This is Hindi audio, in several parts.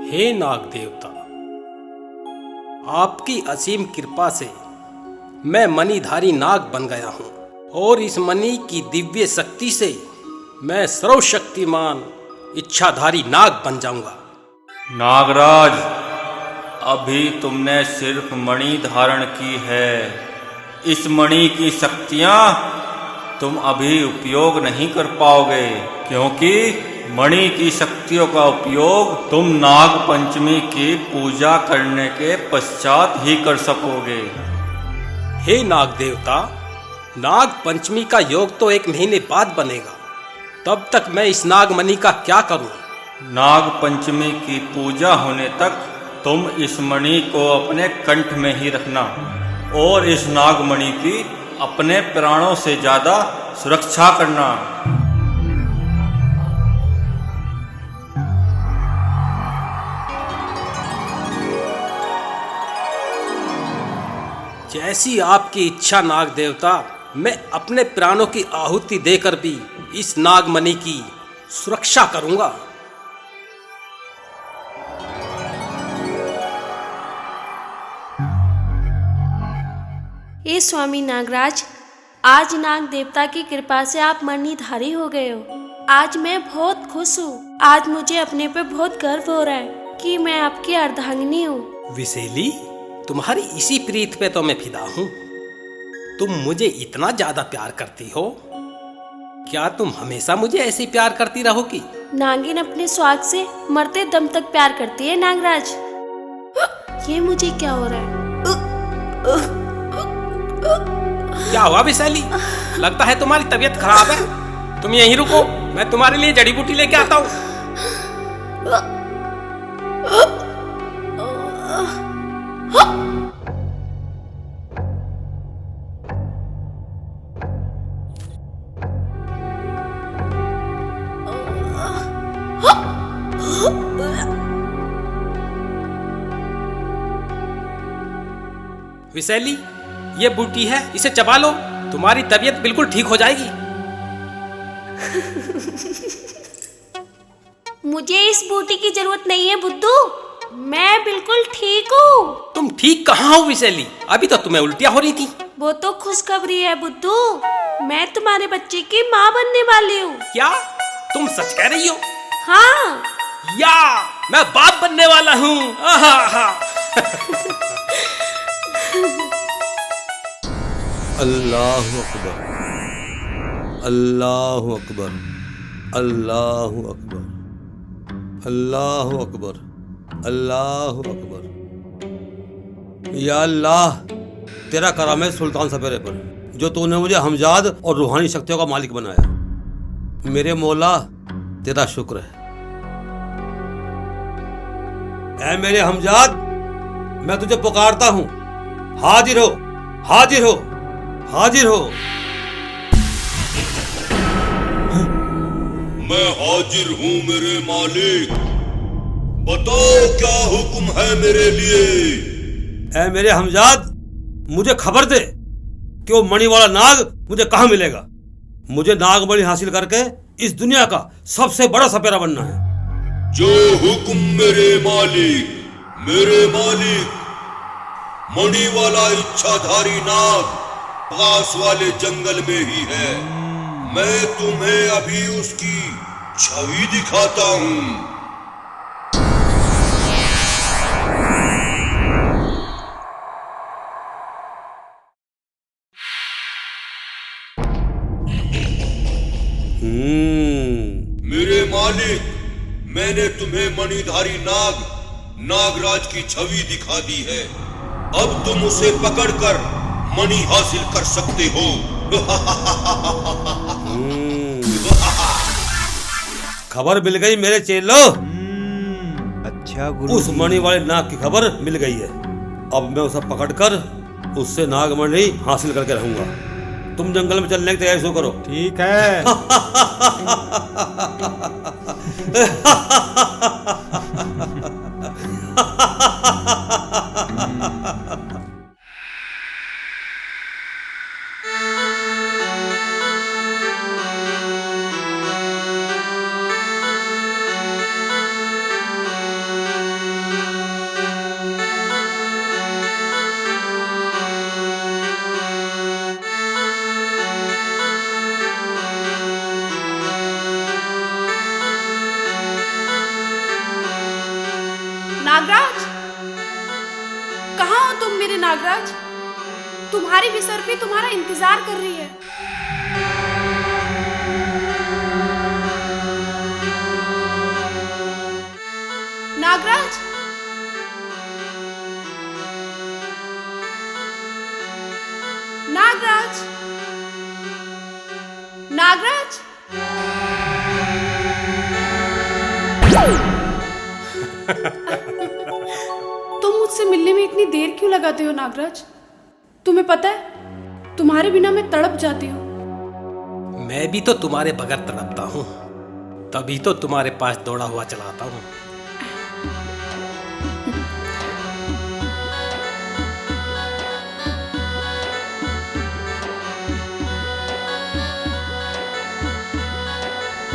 हे नाग देवता, आपकी असीम कृपा से मैं मणिधारी नाग बन गया हूँ और इस मणि की दिव्य शक्ति से मैं सर्वशक्तिमान इच्छाधारी नाग बन जाऊंगा। नागराज, अभी तुमने सिर्फ मणि धारण की है। इस मणि की शक्तियाँ तुम अभी उपयोग नहीं कर पाओगे, क्योंकि मणि की शक्तियों का उपयोग तुम नाग पंचमी की पूजा करने के पश्चात ही कर सकोगे। हे नाग देवता, नाग पंचमी का योग तो 1 महीने बाद बनेगा, तब तक मैं इस नागमणि का क्या करूं? नाग पंचमी की पूजा होने तक तुम इस मणि को अपने कंठ में ही रखना और इस नागमणि की अपने प्राणों से ज्यादा सुरक्षा करना। जैसी आपकी इच्छा नाग देवता, मैं अपने प्राणों की आहुति देकर भी इस नागमणि की सुरक्षा करूंगा। हे स्वामी नागराज, आज नाग देवता की कृपा से आप मणिधारी हो गए हो। आज मैं बहुत खुश हूँ। आज मुझे अपने पे बहुत गर्व हो रहा है कि मैं आपकी अर्धांगिनी हूँ। विसेली, तुम्हारी इसी प्रीत पे तो मैं फिदा हूँ। तुम मुझे इतना ज्यादा प्यार करती हो, क्या तुम हमेशा मुझे ऐसे ही प्यार करती रहोगी? नागिन अपने स्वाग से मरते दम तक प्यार करती है नागराज। ये मुझे क्या हो रहा है? क्या हुआ विशाली? लगता है तुम्हारी तबीयत खराब है। तुम यहीं रुको, मैं तुम्हारे लिए जड़ी बूटी लेके आता हूँ। विशैली, ये बूटी है, इसे चबा लो, तुम्हारी तबीयत बिल्कुल ठीक हो जाएगी। मुझे इस बूटी की जरूरत नहीं है बुद्धू, मैं बिल्कुल ठीक हूँ। तुम ठीक कहाँ हो विशैली? अभी तो तुम्हें उल्टियाँ हो रही थी। वो तो खुशखबरी है बुद्धू, मैं तुम्हारे बच्चे की माँ बनने वाली हूँ। क्या तुम सच कह रही हो? हाँ। या मैं बाप बनने वाला हूँ। अल्लाहु अकबर, अल्लाहु अकबर, अल्लाहु अकबर, अल्लाहु अकबर, अल्लाहु अकबर। या अल्लाह, तेरा करम है सुल्तान सपेरे पर, जो तूने मुझे हमजाद और रूहानी शक्तियों का मालिक बनाया। मेरे मौला, तेरा शुक्र है। ऐ मेरे हमजाद, मैं तुझे पुकारता हूँ, हाजिर हो, हाजिर हो, हाजिर हो। मैं हाजिर हूँ मेरे मालिक, बताओ क्या हुक्म है मेरे लिए। ऐ मेरे हमजाद, मुझे खबर दे कि वो मणि वाला नाग मुझे कहाँ मिलेगा। मुझे नागमणि हासिल करके इस दुनिया का सबसे बड़ा सपेरा बनना है। जो हुक्म मेरे मालिक, मेरे मालिक। मणि वाला इच्छाधारी नाग पास वाले जंगल में ही है। मैं तुम्हें अभी उसकी छवि दिखाता हूँ। मेरे मालिक, मैंने तुम्हें मणिधारी नाग नागराज की छवि दिखा दी है। अब तुम उसे पकड़कर मणि हासिल कर सकते हो। खबर मिल गई मेरे चेलो। अच्छा गुरु, उस मणि वाले नाग की खबर मिल गई है। अब मैं उसे पकड़कर उससे नागमणि हासिल करके रहूंगा। तुम जंगल में चलने की तैयारी शुरू करो। ठीक है। नागराज, कहाँ हो तुम मेरे नागराज? तुम्हारी विसर्पी तुम्हारा इंतजार कर रही है। नागराज, नागराज, नागराज। तुम मुझसे मिलने में इतनी देर क्यों लगाते हो नागराज? तुम्हें पता है तुम्हारे बिना मैं तड़प जाती हूँ। मैं भी तो तुम्हारे बगैर तड़पता हूँ, तभी तो तुम्हारे पास दौड़ा हुआ चला आता हूँ।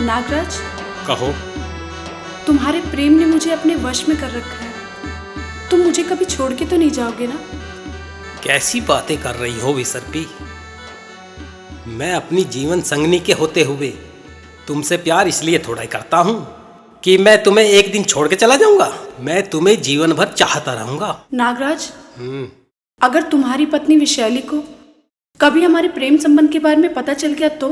नागराज, कहो। तुम्हारे प्रेम ने मुझे अपने वश में कर रखा है। तुम मुझे कभी छोड़ के तो नहीं जाओगे ना? कैसी बातें कर रही हो विसर्पी? मैं अपनी जीवन संगनी के होते हुए तुमसे प्यार इसलिए थोड़ा ही करता हूँ कि मैं तुम्हें एक दिन छोड़ के चला जाऊंगा। मैं तुम्हें जीवन भर चाहता रहूंगा। नागराज, अगर तुम्हारी पत्नी विशैली को कभी हमारे प्रेम संबंध के बारे में पता चल गया तो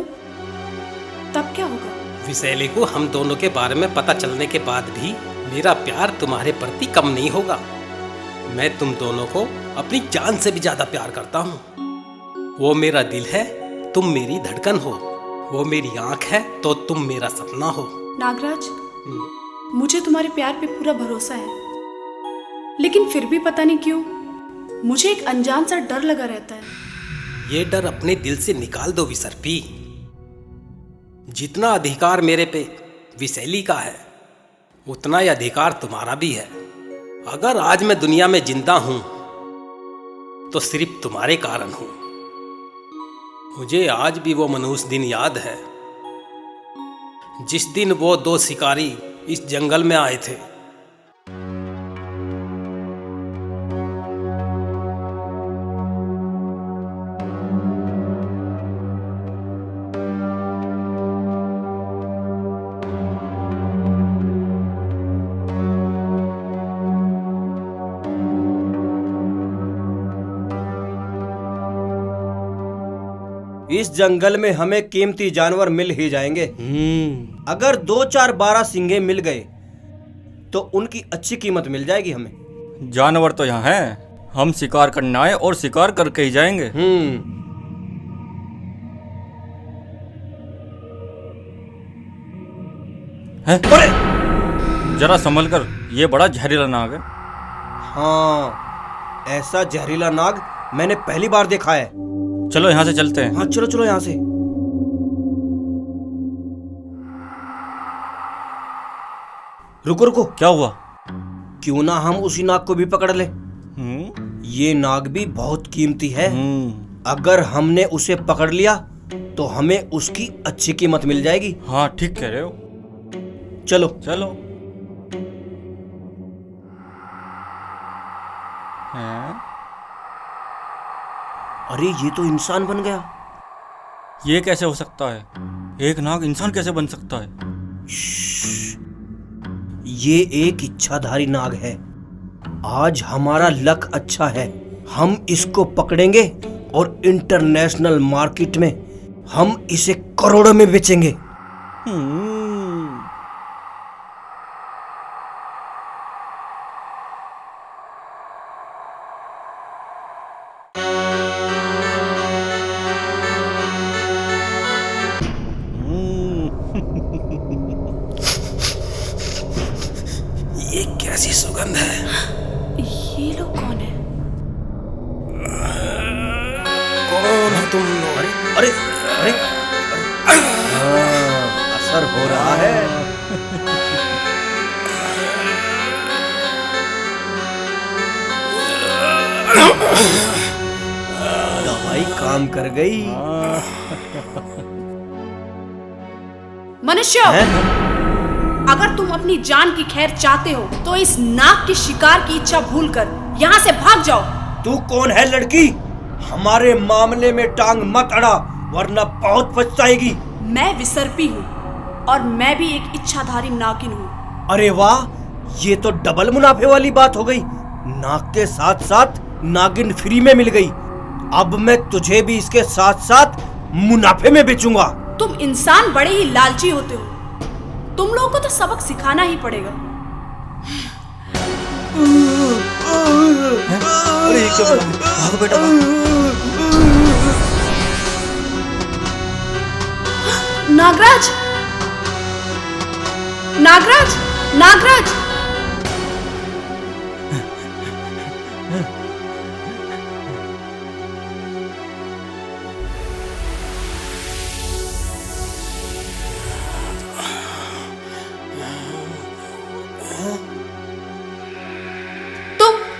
तब क्या होगा? विशैली को हम दोनों के बारे में पता चलने के बाद भी मेरा प्यार तुम्हारे प्रति कम नहीं होगा। मैं तुम दोनों को अपनी जान से भी ज्यादा प्यार करता हूँ। वो मेरा दिल है, तुम मेरी धड़कन हो। वो मेरी आंख है तो तुम मेरा सपना हो। नागराज, मुझे तुम्हारे प्यार पे पूरा भरोसा है, लेकिन फिर भी पता नहीं क्यों मुझे एक अनजान सा डर लगा रहता है। ये डर अपने दिल से निकाल दो विसर्पी। जितना अधिकार मेरे पे विशैली का है, उतना ही अधिकार तुम्हारा भी है। अगर आज मैं दुनिया में जिंदा हूं तो सिर्फ तुम्हारे कारण हूं। मुझे आज भी वो मनहूस दिन याद है जिस दिन वो दो शिकारी इस जंगल में आए थे। इस जंगल में हमें कीमती जानवर मिल ही जाएंगे। अगर 2-4 12 सिंगे मिल गए तो उनकी अच्छी कीमत मिल जाएगी हमें। जानवर तो यहाँ हैं, हम शिकार करना है और शिकार करके ही जाएंगे। हैं? जरा संभल कर, ये बड़ा जहरीला नाग है। हाँ, ऐसा जहरीला नाग मैंने पहली बार देखा है। चलो यहाँ से चलते हैं। हाँ चलो चलो यहाँ से। रुको रुको, क्या हुआ? क्यों ना हम उसी नाग को भी पकड़ ले। ये नाग भी बहुत कीमती है। अगर हमने उसे पकड़ लिया तो हमें उसकी अच्छी कीमत मिल जाएगी। हाँ ठीक कह रहे हो। चलो चलो। हैं? अरे ये तो इंसान बन गया। ये कैसे हो सकता है? एक नाग इंसान कैसे बन सकता है? ये एक इच्छाधारी नाग है। आज हमारा लक अच्छा है, हम इसको पकड़ेंगे और इंटरनेशनल मार्केट में हम इसे करोड़ों में बेचेंगे। ये कैसी सुगंध है? ये लोग कौन है? कौन हो तुम लोग? अरे अरे असर हो रहा है। दवाई काम कर गई। मनुष्य, अगर तुम अपनी जान की खैर चाहते हो तो इस नाग के शिकार की इच्छा भूलकर यहाँ से भाग जाओ। तू कौन है लड़की? हमारे मामले में टांग मत अड़ा वरना बहुत पछताएगी। मैं विसर्पी हूँ और मैं भी एक इच्छाधारी नागिन हूँ। अरे वाह, ये तो डबल मुनाफे वाली बात हो गई। नाग के साथ साथ नागिन फ्री में मिल गई। अब मैं तुझे भी इसके साथ साथ मुनाफे में बेचूंगा। तुम इंसान बड़े ही लालची होते हो। तुम लोगों को तो सबक सिखाना ही पड़ेगा। अरे एक सेकंड, भागो बेटा भागो। नागराज, नागराज, नागराज।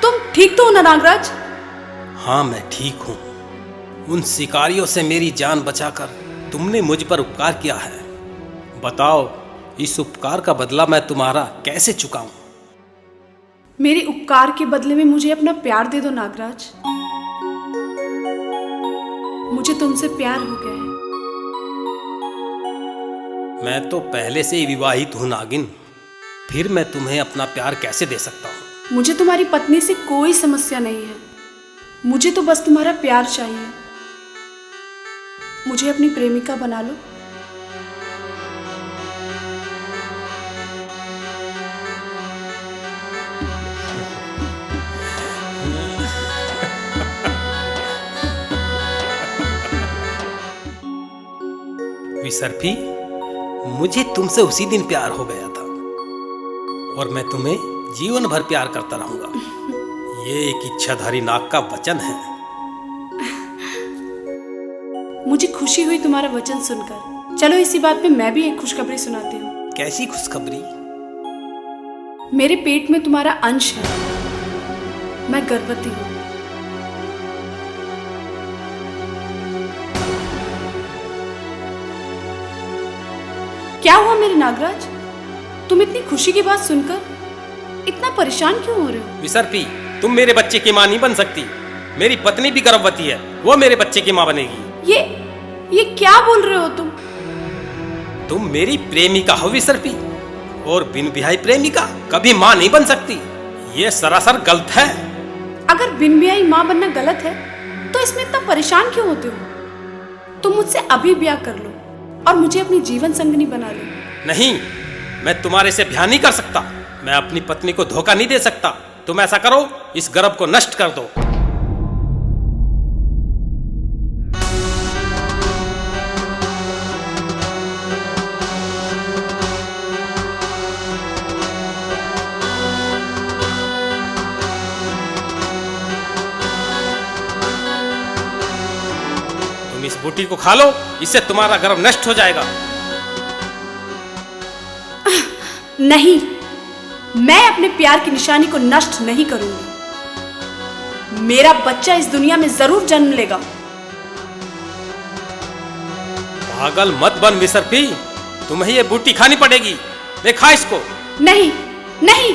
तुम ठीक तो हो ना नागराज? हाँ, मैं ठीक हूँ। उन शिकारियों से मेरी जान बचाकर तुमने मुझ पर उपकार किया है। बताओ, इस उपकार का बदला मैं तुम्हारा कैसे चुकाऊं? मेरे उपकार के बदले में मुझे अपना प्यार दे दो नागराज। मुझे तुमसे प्यार हो गया है। मैं तो पहले से ही विवाहित हूँ नागिन, फिर मैं तुम्हें अपना प्यार कैसे दे सकता हूँ? मुझे तुम्हारी पत्नी से कोई समस्या नहीं है। मुझे तो बस तुम्हारा प्यार चाहिए। मुझे अपनी प्रेमिका बना लो। विसर्पी, मुझे तुमसे उसी दिन प्यार हो गया था और मैं तुम्हें जीवन भर प्यार करता रहूंगा। ये एक इच्छाधारी नाग का वचन है। मुझे खुशी हुई तुम्हारा वचन सुनकर। चलो इसी बात पे मैं भी एक खुशखबरी सुनाती हूँ। कैसी खुशखबरी? मेरे पेट में तुम्हारा अंश है। मैं गर्भवती हूँ। क्या हुआ मेरे नागराज? तुम इतनी खुशी की बात सुनकर इतना परेशान क्यों हो रहे हो? विसर्पी, तुम मेरे बच्चे की माँ नहीं बन सकती। मेरी पत्नी भी गर्भवती है, वो मेरे बच्चे की माँ बनेगी। ये क्या बोल रहे हो तुम? तुम मेरी प्रेमिका हो विसर्पी, और बिन ब्याही प्रेमिका कभी माँ नहीं बन सकती। ये सरासर गलत है। अगर बिन ब्याही माँ बनना गलत है तो इसमें इतना परेशान क्यों होते हो? तुम मुझसे अभी ब्याह कर लो और मुझे अपनी जीवन संगनी बना लो। नहीं, मैं तुम्हारे से ब्याह नहीं कर सकता। मैं अपनी पत्नी को धोखा नहीं दे सकता। तुम ऐसा करो, इस गर्भ को नष्ट कर दो। तुम इस बूटी को खा लो, इससे तुम्हारा गर्भ नष्ट हो जाएगा। नहीं, मैं अपने प्यार की निशानी को नष्ट नहीं करूंगी। मेरा बच्चा इस दुनिया में जरूर जन्म लेगा। पागल मत बन विसर्पी, तुम्हें ये बूटी खानी पड़ेगी। ले खा इसको। नहीं, नहीं,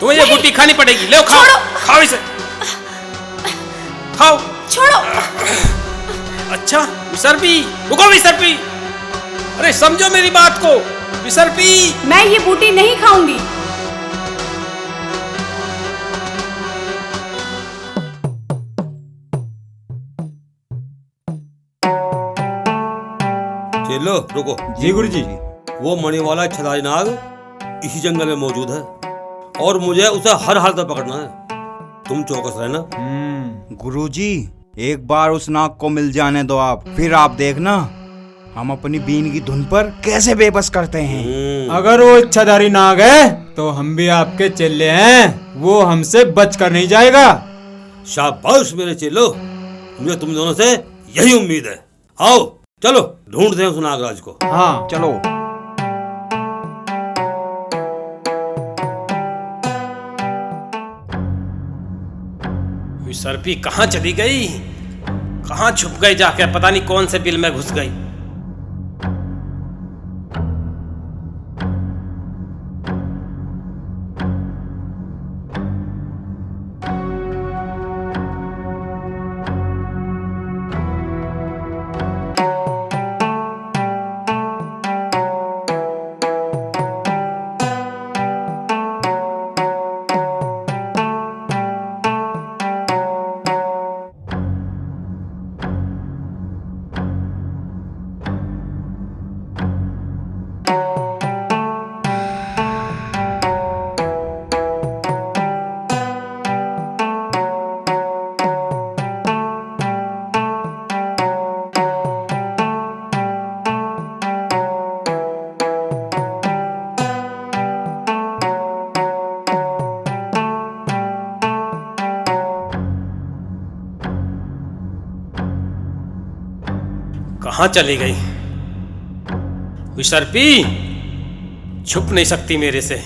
तुम्हें ये नहीं। बूटी खानी पड़ेगी। ले खाओ, छोड़ो। खाओ इसे, खाओ। छोड़ो। अच्छा विसर्पी, रुको विसर्पी, अरे समझो मेरी बात को विसर्पी। मैं ये बूटी नहीं खाऊंगी। चलो रुको। जी गुरुजी। वो मणि वाला इच्छाधारी नाग इसी जंगल में मौजूद है और मुझे उसे हर हालत में पकड़ना है। तुम चौकस रहना। गुरुजी, एक बार उस नाग को मिल जाने दो आप, फिर आप देखना हम अपनी बीन की धुन पर कैसे बेबस करते हैं। अगर वो इच्छाधारी नाग है तो हम भी आपके चेले हैं, वो हमसे बच कर नहीं जाएगा। शाबाश मेरे चेलो, मुझे तुम दोनों से यही उम्मीद है। आओ चलो ढूंढते हैं उस नागराज को। हाँ चलो। विसर्पी कहाँ चली गई? कहाँ छुप गई जाके? पता नहीं कौन से बिल में घुस गई। कहाँ चली गई? विसर्पी छुप नहीं सकती मेरे से।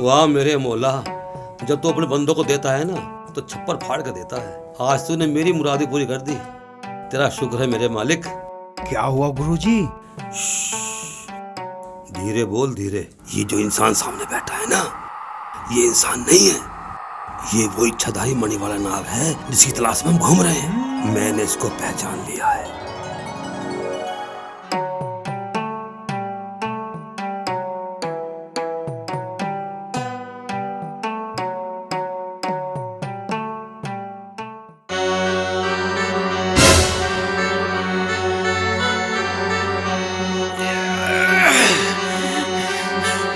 वाह मेरे मौला, जब तू अपने बंदों को देता है ना तो छप्पर फाड़ कर देता है। आज तूने मेरी मुरादी पूरी कर दी, तेरा शुक्र है मेरे मालिक। क्या हुआ गुरुजी? धीरे बोल धीरे। ये जो इंसान सामने बैठा है ना, ये इंसान नहीं है, ये वो इच्छाधारी मणि वाला नाग है जिसकी तलाश में हम घूम रहे हैं। मैंने इसको पहचान लिया है।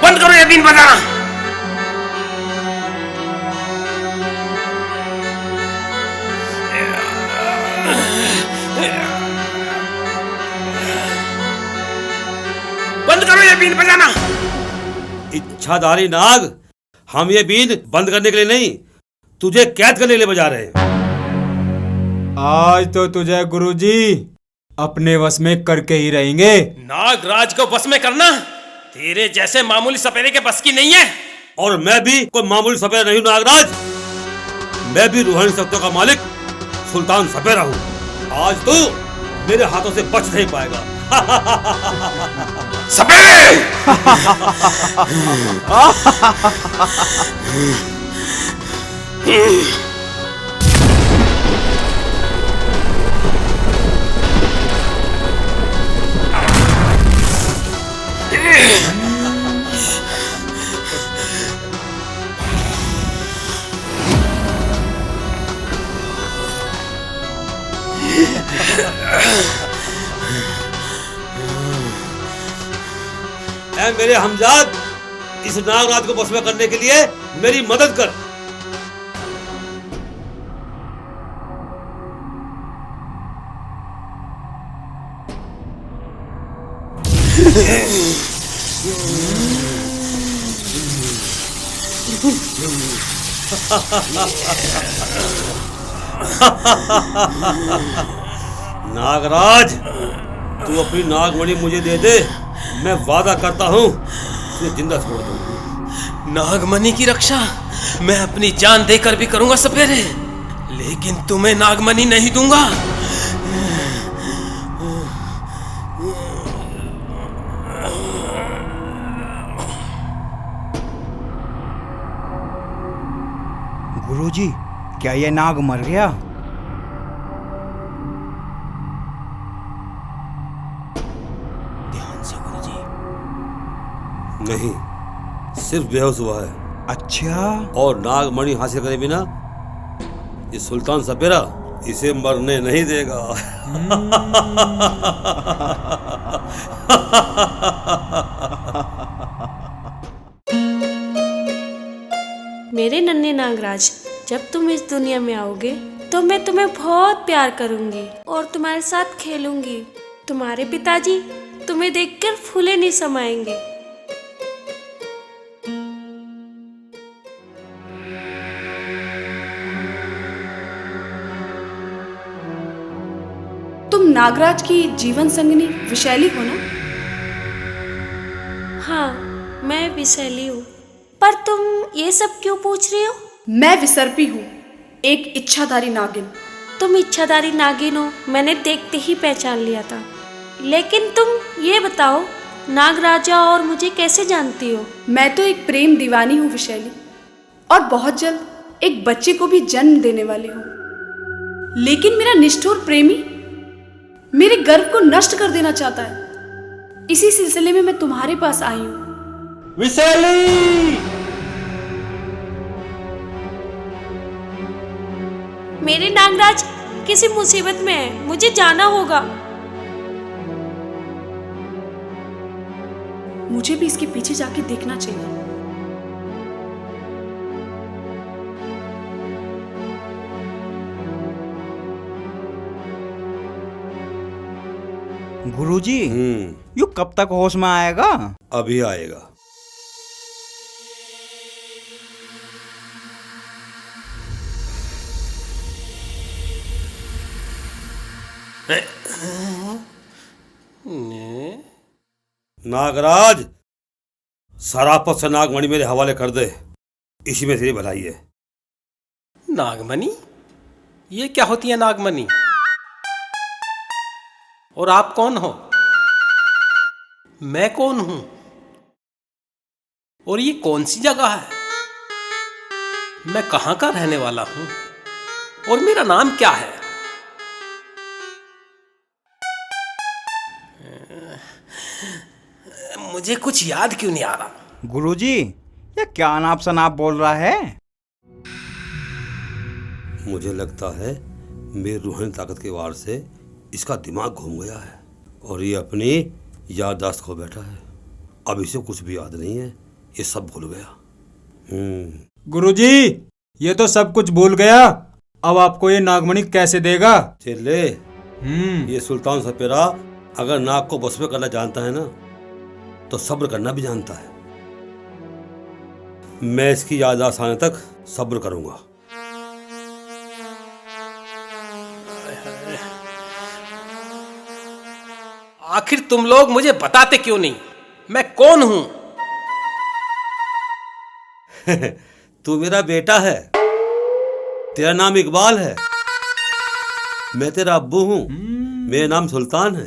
बंद करो ये बीन बजाना। बंद करो ये बीन बजाना। इच्छाधारी नाग, हम ये बीन बंद करने के लिए नहीं, तुझे कैद करने के लिए बजा रहे हैं। आज तो तुझे गुरुजी अपने वश में करके ही रहेंगे। नागराज को बस में करना तेरे जैसे मामूली सपेरे के बस की नहीं है। और मैं भी कोई मामूली सपेरा नहीं हूं नागराज, मैं भी रूहानी शक्तियों का मालिक सुल्तान सपेरा हूं। आज तू मेरे हाथों से बच नहीं पाएगा। सपेरे! ऐ मेरे हमजाद, इस नागराज को बस में करने के लिए मेरी मदद कर। नागराज, तू अपनी नागमणि मुझे दे दे, मैं वादा करता हूँ तुझे जिंदा छोड़ दूंगा। नागमणि की रक्षा मैं अपनी जान देकर भी करूंगा सपेरे, लेकिन तुम्हें नागमणि नहीं दूंगा। गुरुजी, क्या ये नाग मर गया? ध्यान से गुरुजी। नहीं, सिर्फ बेहोश हुआ है। अच्छा। और नागमणि हासिल करे बिना ये सुल्तान सपेरा इसे मरने नहीं देगा। मेरे नन्हे नागराज, जब तुम इस दुनिया में आओगे तो मैं तुम्हें बहुत प्यार करूंगी और तुम्हारे साथ खेलूंगी। तुम्हारे पिताजी तुम्हें देखकर फूले नहीं समाएंगे। तुम नागराज की जीवन संगिनी विशैली हो ना? हाँ, मैं विशैली हूँ। पर तुम ये सब क्यों पूछ रही हो? मैं विसर्पी हूँ, एक इच्छाधारी नागिन। तुम इच्छाधारी नागिन हो, मैंने देखते ही पहचान लिया था। लेकिन तुम ये बताओ, नागराजा और मुझे कैसे जानती हो? मैं तो एक प्रेम दीवानी हूँ विशैली, और बहुत जल्द एक बच्चे को भी जन्म देने वाली हूँ। लेकिन मेरा निष्ठुर प्रेमी मेरे गर्व को नष्ट कर देना चाहता है। इसी सिलसिले में मैं तुम्हारे पास आई हूँ। विशैली! मेरे नागराज किसी मुसीबत में है, मुझे जाना होगा। मुझे भी इसके पीछे जाके देखना चाहिए। गुरुजी, यू कब तक होश में आएगा? अभी आएगा। नागराज, सरापत से नागमणि मेरे हवाले कर दे, इसी में तेरी भलाई है। नागमणि? ये क्या होती है नागमणि? और आप कौन हो? मैं कौन हूं? और ये कौन सी जगह है? मैं कहां का रहने वाला हूं? और मेरा नाम क्या है? मुझे कुछ याद क्यों नहीं आ रहा? गुरुजी, ये क्या नाप शनाप बोल रहा है? मुझे लगता है मेरी रूहानी ताकत के वार से इसका दिमाग घूम गया है और ये अपनी याददाश्त खो बैठा है। अब इसे कुछ भी याद नहीं है, ये सब भूल गया। गुरुजी, ये तो सब कुछ भूल गया। अब आपको ये नागमणि कैसे देगा? चले, ये सुल्तान सपेरा अगर नाग को बस में करना जानता है ना, तो सब्र करना भी जानता है। मैं इसकी याददाश्त आने तक सब्र करूंगा। आखिर तुम लोग मुझे बताते क्यों नहीं? मैं कौन हूं? तू मेरा बेटा है, तेरा नाम इकबाल है, मैं तेरा अब्बू हूं, मेरा नाम सुल्तान है।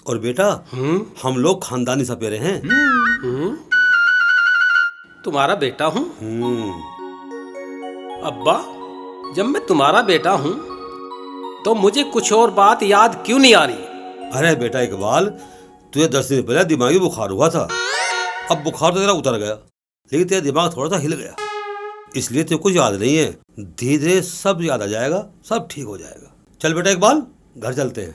और बेटा, हम लोग खानदानी सपेरे हैं। तुम्हारा बेटा हूं? अब्बा, जब मैं तुम्हारा बेटा हूं तो मुझे कुछ और बात याद क्यों नहीं आ रही? अरे बेटा इकबाल, तुझे 10 दिन पहले दिमागी बुखार हुआ था। अब बुखार तो तेरा उतर गया, लेकिन तेरा दिमाग थोड़ा सा हिल गया, इसलिए तुझे कुछ याद नहीं है। धीरे धीरे सब याद आ जाएगा, सब ठीक हो जाएगा। चल बेटा इकबाल, घर चलते हैं।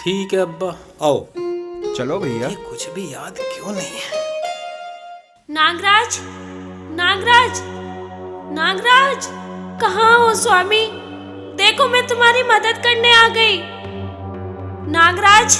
ठीक है अब्बा। आओ। चलो भैया। ये कुछ भी याद क्यों नहीं है? नागराज, नागराज, नागराज, कहाँ हो स्वामी? देखो, मैं तुम्हारी मदद करने आ गई। नागराज,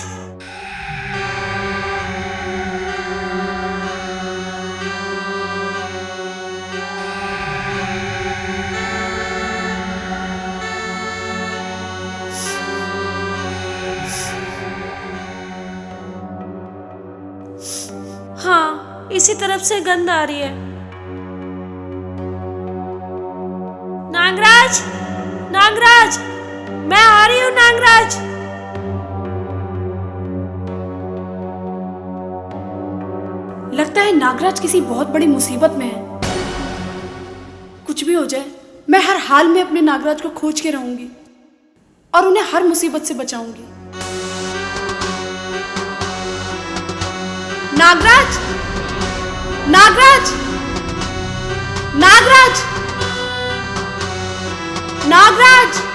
हाँ, इसी तरफ से गंध आ रही है। नागराज, नागराज, मैं आ रही हूँ नागराज। लगता है नागराज किसी बहुत बड़ी मुसीबत में है। कुछ भी हो जाए, मैं हर हाल में अपने नागराज को खोज के रहूंगी और उन्हें हर मुसीबत से बचाऊंगी। नागराज, नागराज, नागराज, नागराज।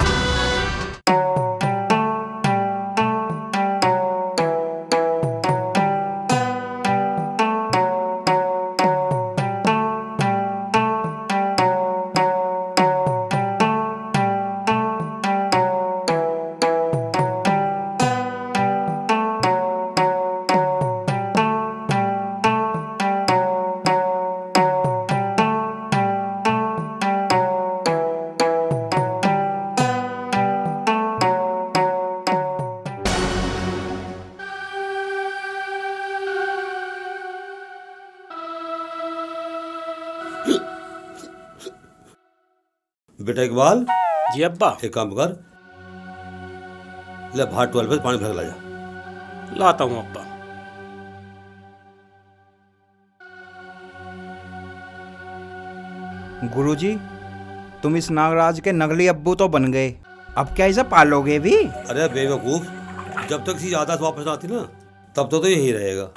बेटा इकबाल। जी अब्बा। एक काम कर, ले भाट 12 पे पानी भर ला जा। लाता हूँ अब्बा। गुरुजी, तुम इस नागराज के नकली अब्बू तो बन गए, अब क्या इसे पालोगे भी? अरे बेवकूफ, जब तक इसकी आदत वापस आती ना, तब तो यही रहेगा।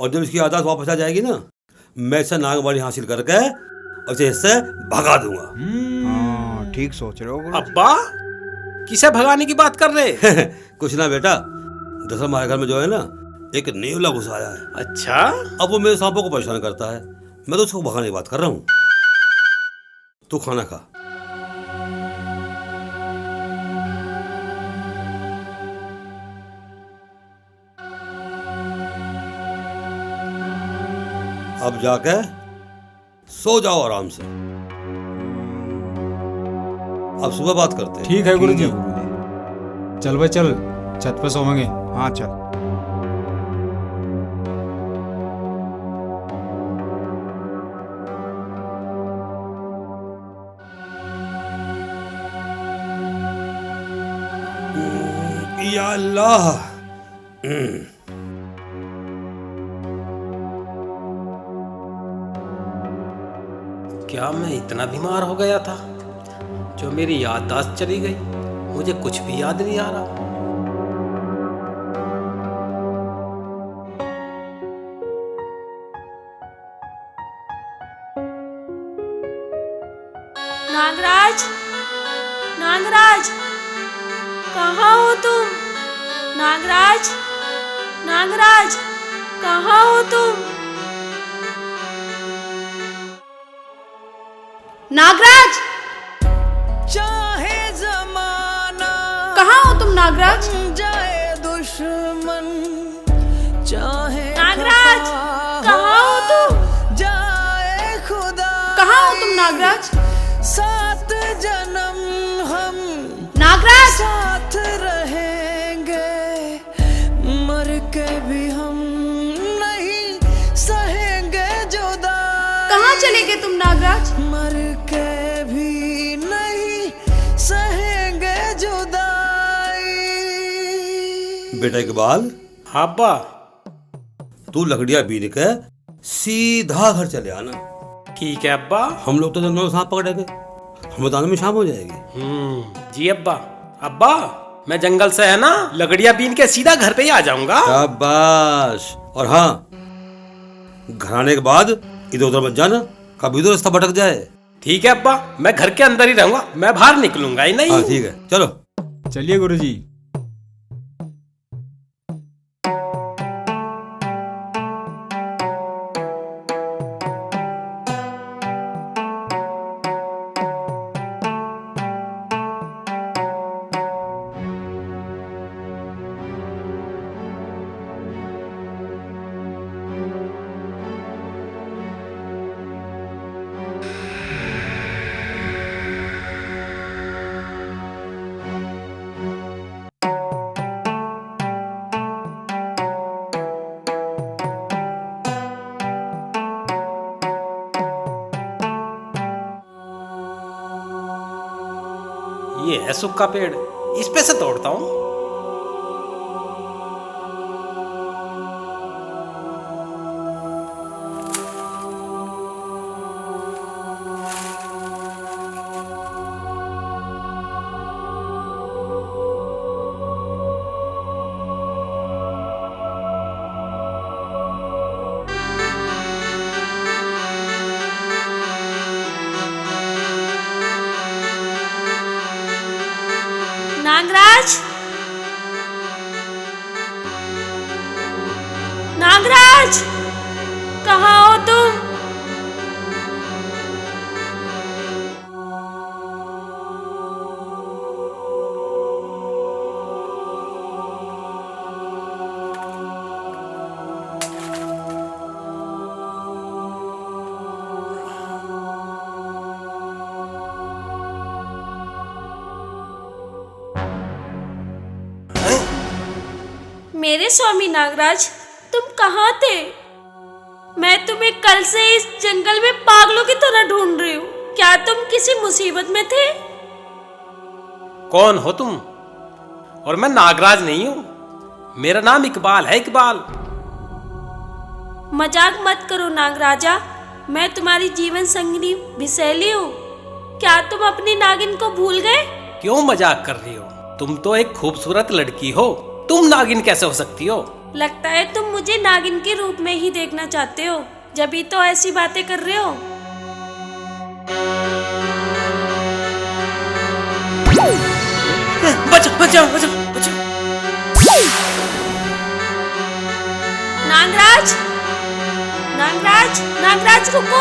और जब इसकी आदत वापस आ जाएगी ना, मैं इसे नागमणि हासिल करके और इसे इससे भगा दूंगा। ठीक सोच रहे हो गुरुजी। अब्बा किसे भगाने की बात कर रहे? कुछ ना बेटा, दरअसल हमारे घर में जो है ना, एक नेवला घुस आया है। अच्छा, अब वो मेरे सांपों को परेशान करता है। मैं तो उसको भगाने की बात कर रहा हूँ। तू खाना खा। अब जाके सो जाओ आराम से। अब सुबह बात करते हैं। ठीक है गुरुजी। गुरुजी। चल भाई चल, छत पे सोएंगे। हाँ चल। या अल्लाह। क्या मैं इतना बीमार हो गया था जो मेरी याददाश्त चली गई? मुझे कुछ भी याद नहीं आ रहा। नागराज, नागराज, कहाँ हो तुम? नागराज, नागराज, कहाँ हो तुम? नागराज, चाहे जमाना कहाँ हो तुम नागराज? जाए दुश्मन, चाहे नागराज, कहाँ हो तुम? जाए खुदा, कहाँ हो तुम नागराज? 7 जन्म हम नागराज, साथ रहेंगे, मर के भी हम नहीं सहेंगे जुदा। कहाँ चले गए तुम नागराज? मर के भी नहीं सहेंगे जुदाई। बेटा इकबाल, हाँ अब्बा। तू लकड़ियां बीन के सीधा घर चले आना। ठीक है अब्बा। हम लोग तो जंगलों में सांप पकड़ेंगे, हमें दाने में शाम हो जाएगी। जी अब्बा। अब्बा मैं जंगल से है ना लकड़ियां बीन के सीधा घर पे ही आ जाऊंगा। शाबाश। और हाँ, घर आने के बाद इधर उधर मत जाना, कभी तो रास्ता भटक जाए। ठीक है अब्बा, मैं घर के अंदर ही रहूंगा, मैं बाहर निकलूंगा ही नहीं। हाँ ठीक है, चलो। चलिए गुरुजी। ये है सूखा पेड़, इस पे से तोड़ता हूँ। नागराज, नागराज, कहाँ हो तुम? मेरे स्वामी नागराज, तुम कहाँ थे? मैं तुम्हें कल से इस जंगल में पागलों की तरह ढूंढ रही हूँ। क्या तुम किसी मुसीबत में थे? कौन हो तुम? और मैं नागराज नहीं हूँ, मेरा नाम इकबाल है, इकबाल। मजाक मत करो नागराजा, मैं तुम्हारी जीवन संगिनी विशैली हूँ। क्या तुम अपनी नागिन को भूल गए? क्यों मजाक कर रही हो? तुम तो एक खूबसूरत लड़की हो, तुम नागिन कैसे हो सकती हो? लगता है तुम मुझे नागिन के रूप में ही देखना चाहते हो, जभी तो ऐसी बातें कर रहे हो। नागराज रुको।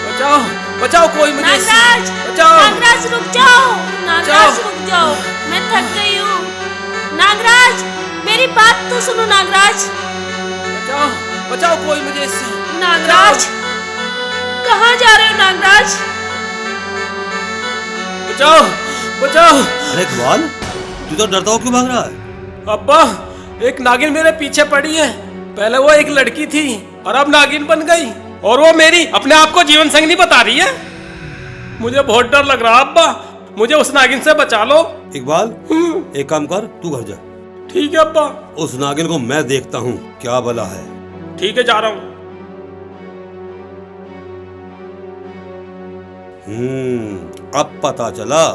बचाओ बचाओ, कोई मुझे इससे नागराज, बचाओ। नागराज रुक जाओ। नागराज रुक जाओ, मैं थक गई हूँ। नागराज मेरी बात तो सुनो। नागराज बचाओ बचाओ, कोई मुझे इससे। नागराज कहाँ जा रहे हो? नागराज बचाओ बचाओ। अरे इकबाल, तू तो डरता हो क्यों भाग रहा है? अब्बा, एक नागिन मेरे पीछे पड़ी है। पहले वो एक लड़की थी और अब नागिन बन गई, और वो मेरी अपने आप को जीवन संगनी बता रही है। मुझे बहुत डर लग रहा अब्बा, मुझे उस नागिन से बचा लो। इकबाल, एक काम कर, तू घर जा। ठीक है अब्बा। उस नागिन को मैं देखता हूँ क्या भला है। ठीक है, जा रहा हूँ। अब पता चला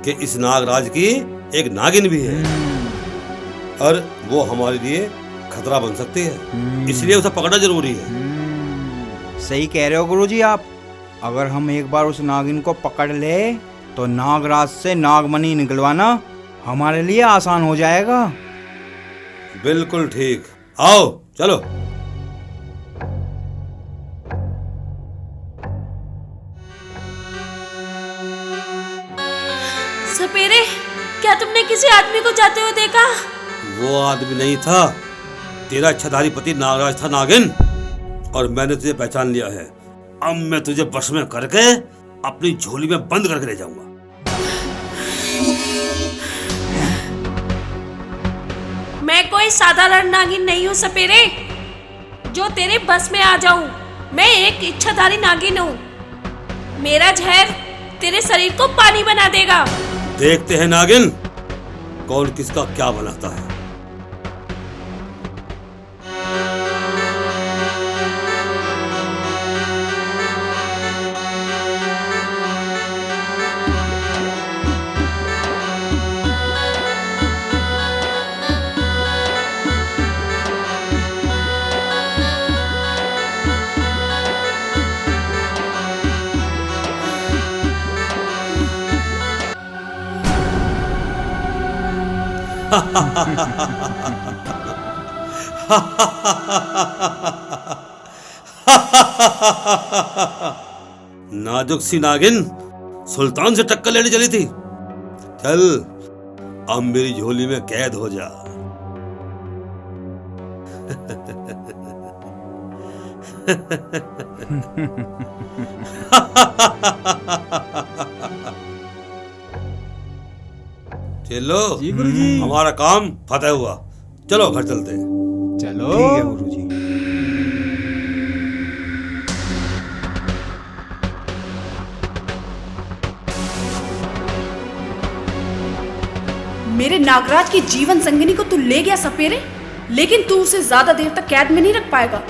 कि इस नागराज की एक नागिन भी है और वो हमारे लिए खतरा बन सकती है, इसलिए उसे पकड़ना जरूरी है। सही कह रहे हो गुरुजी आप। अगर हम एक बार उस नागिन को पकड़ ले तो नागराज से नागमणि निकलवाना हमारे लिए आसान हो जाएगा। बिल्कुल ठीक, आओ चलो। सपेरे, क्या तुमने किसी आदमी को जाते हुए देखा? वो आदमी नहीं था, तेरा इच्छाधारी पति नागराज था नागिन, और मैंने तुझे पहचान लिया है। अब मैं तुझे बस में करके अपनी झोली में बंद करके ले जाऊंगा। मैं कोई साधारण नागिन नहीं हूँ सपेरे, जो तेरे बस में आ जाऊं। मैं एक इच्छाधारी नागिन हूँ। मेरा जहर तेरे शरीर को पानी बना देगा। देखते हैं नागिन, कौन किसका क्या बनाता है। नाजुक सी नागिन सुल्तान से टक्कर लेने चली थी। चल, अब मेरी झोली में कैद हो जा। चलो जी गुरुजी। हमारा काम फतेह हुआ, चलो घर चलते हैं। चलो। ठीक है गुरुजी। मेरे नागराज की जीवन संगिनी को तू ले गया सपेरे, लेकिन तू उसे ज्यादा देर तक कैद में नहीं रख पाएगा।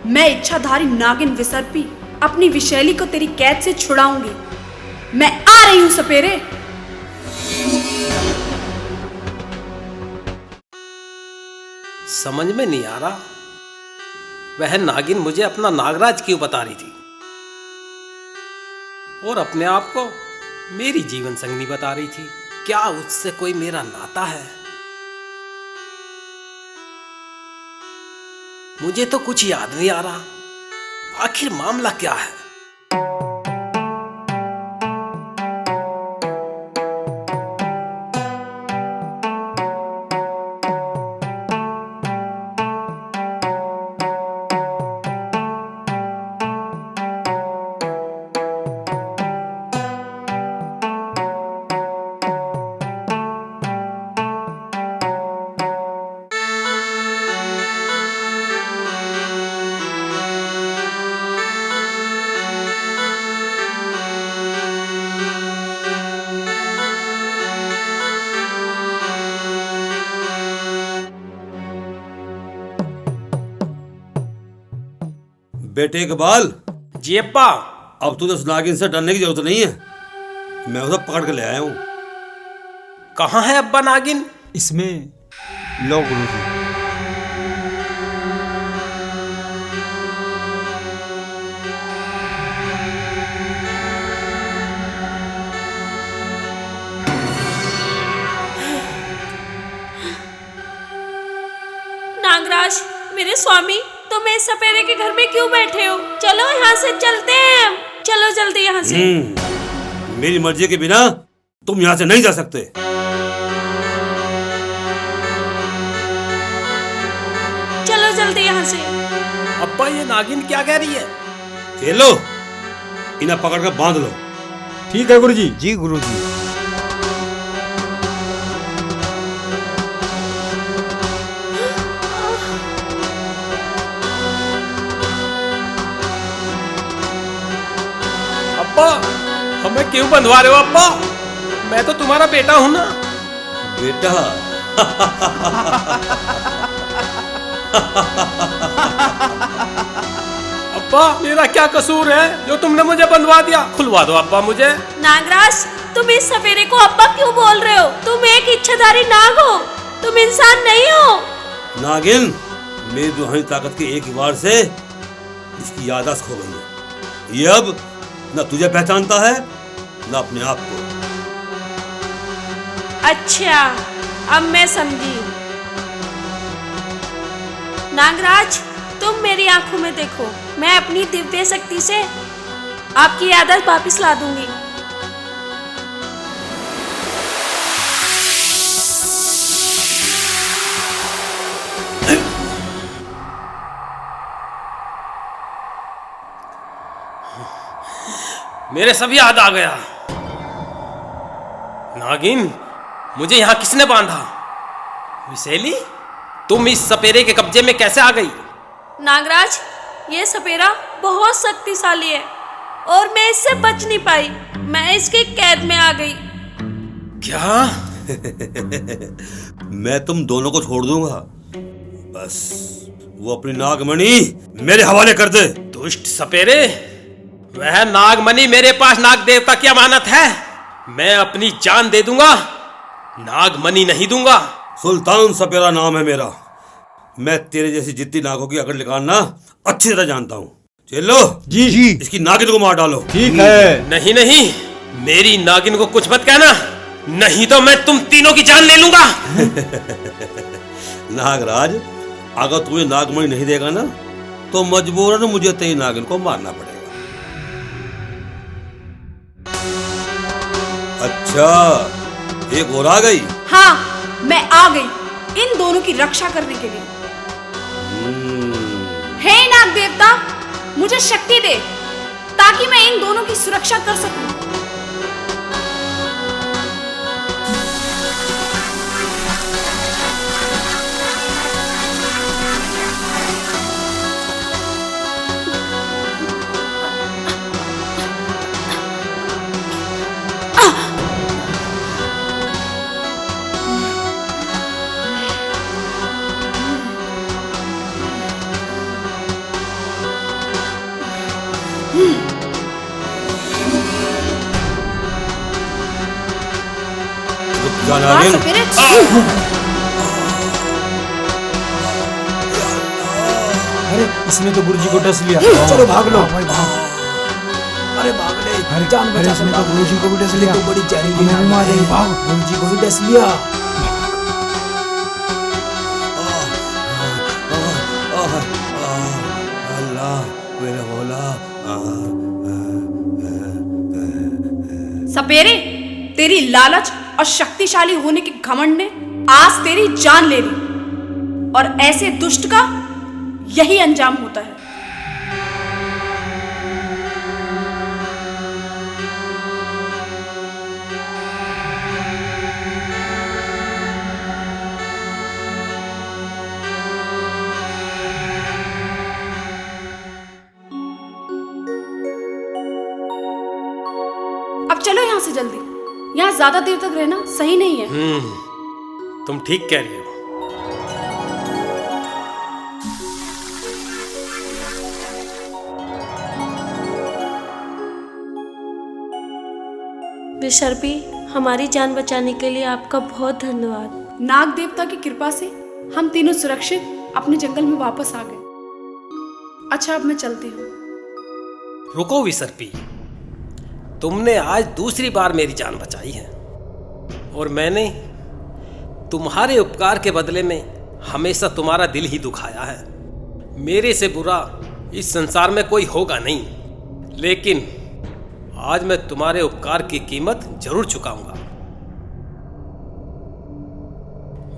मैं इच्छाधारी नागिन विसर्पी अपनी विशैली को तेरी कैद से छुड़ाऊंगी। मैं आ रही हूं सपेरे। समझ में नहीं आ रहा, वह नागिन मुझे अपना नागराज क्यों बता रही थी और अपने आप को मेरी जीवन संगनी बता रही थी। क्या उससे कोई मेरा नाता है? मुझे तो कुछ याद नहीं आ रहा, आखिर मामला क्या है? बेटे इकबाल, जी अब्बा। अब तुझे उस नागिन से डरने की जरूरत नहीं है, मैं उसे पकड़ के ले आया हूँ। कहाँ है अब्बा नागिन? इसमें। लो गुरुजी। नागराज, मेरे स्वामी, तुम इस सपेरे के घर में क्यों बैठे हो? चलो यहाँ से चलते हैं हम। चलो जल्दी यहाँ से। मेरी मर्जी के बिना तुम यहाँ से नहीं जा सकते। चलो जल्दी यहाँ से। अब्बा ये नागिन क्या कह रही है? चलो इन्हें पकड़ कर बांध लो। ठीक है गुरुजी। जी गुरुजी। अब्बा हमें क्यों बंधवा रहे हो अब्बा? मैं तो तुम्हारा बेटा हूं ना। बेटा अब्बा मेरा क्या कसूर है जो तुमने मुझे बंधवा दिया? खुलवा दो अब्बा मुझे। नागराज, तुम इस सपेरे को अब्बा क्यों बोल रहे हो? तुम एक इच्छाधारी नाग हो, तुम इंसान नहीं हो। नागिन, मेरी रूहानी ताकत के एक ही वार से इसकी याददाश्त खो गई है। ये अब न तुझे पहचानता है न अपने आप को। अच्छा, अब मैं समझी। नागराज, तुम मेरी आंखों में देखो, मैं अपनी दिव्य शक्ति से आपकी याददाश्त वापस ला दूंगी। मेरे सब याद आ गया। नागिन, मुझे यहाँ किसने बांधा? विशेली, तुम इस सपेरे के कब्जे में कैसे आ गई? नागराज, ये सपेरा बहुत शक्तिशाली है और मैं इससे बच नहीं पाई। मैं इसके कैद में आ गई। क्या? मैं तुम दोनों को छोड़ दूंगा, बस वो अपनी नागमणि मेरे हवाले कर दे। दुष्ट सपेरे, वह नागमणि मेरे पास नाग देवता की अमानत है। मैं अपनी जान दे दूंगा, नागमणि नहीं दूंगा। सुल्तान सपेरा नाम है मेरा। मैं तेरे जैसी जितनी नागों की अकड़ निकालना अच्छी तरह जानता हूँ। चलो जी जी। इसकी नागिन को मार डालो। ठीक है। नहीं नहीं, मेरी नागिन को कुछ मत कहना, नहीं तो मैं तुम तीनों की जान ले लूंगा। नागराज, अगर तुम्हें नागमणि नहीं देगा ना तो मजबूरन मुझे तेरी नागिन को मारना पड़ेगा। अच्छा, एक और आ गई। हाँ, मैं आ गई इन दोनों की रक्षा करने के लिए। हे नाग देवता, मुझे शक्ति दे ताकि मैं इन दोनों की सुरक्षा कर सकूं। नागिन, अरे इसने तो गुरुजी को डस लिया। चलो भाग लो भाई, भाग। अरे भाग ले, जान बचा। इसने तो गुरुजी को भी डस लिया। तो बड़ी जहरीली नाग मारेगी। भाग, गुरुजी को भी डस लिया। अल्लाह मेरा मौला। सपेरे, तेरी लालच और शक्तिशाली होने के घमंड ने आज तेरी जान ले ली और ऐसे दुष्ट का यही अंजाम होता है। अब चलो यहां से जल्दी, यहाँ ज्यादा देर तक रहना सही नहीं है। तुम ठीक कह रही हो। विशर्पी, हमारी जान बचाने के लिए आपका बहुत धन्यवाद। नाग देवता की कृपा से हम तीनों सुरक्षित अपने जंगल में वापस आ गए। अच्छा, अब मैं चलती हूँ। रुको विसर्पी, तुमने आज दूसरी बार मेरी जान बचाई है और मैंने तुम्हारे उपकार के बदले में हमेशा तुम्हारा दिल ही दुखाया है। मेरे से बुरा इस संसार में कोई होगा नहीं, लेकिन आज मैं तुम्हारे उपकार की कीमत जरूर चुकाऊंगा।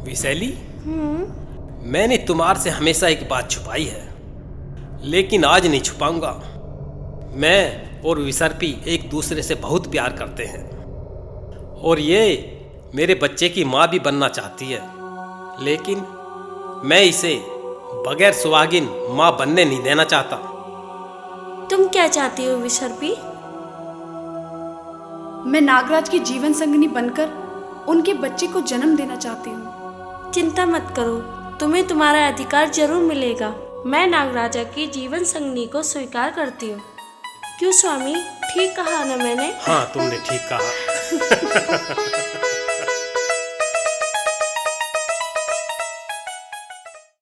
विशैली, मैंने तुम्हारे से हमेशा एक बात छुपाई है, लेकिन आज नहीं छुपाऊंगा। मैं और विसर्पी एक दूसरे से बहुत प्यार करते हैं और ये मेरे बच्चे की माँ भी बनना चाहती है, लेकिन मैं इसे बगैर सुहागिन माँ बनने नहीं देना चाहता। तुम क्या चाहती हो विसर्पी? मैं नागराज की जीवन संगिनी बनकर उनके बच्चे को जन्म देना चाहती हूँ। चिंता मत करो, तुम्हें तुम्हारा अधिकार जरूर मिलेगा। मैं नागराजा की जीवन संगिनी को स्वीकार करती हूँ। क्यों स्वामी, ठीक कहा ना मैंने? हाँ, तुमने ठीक कहा।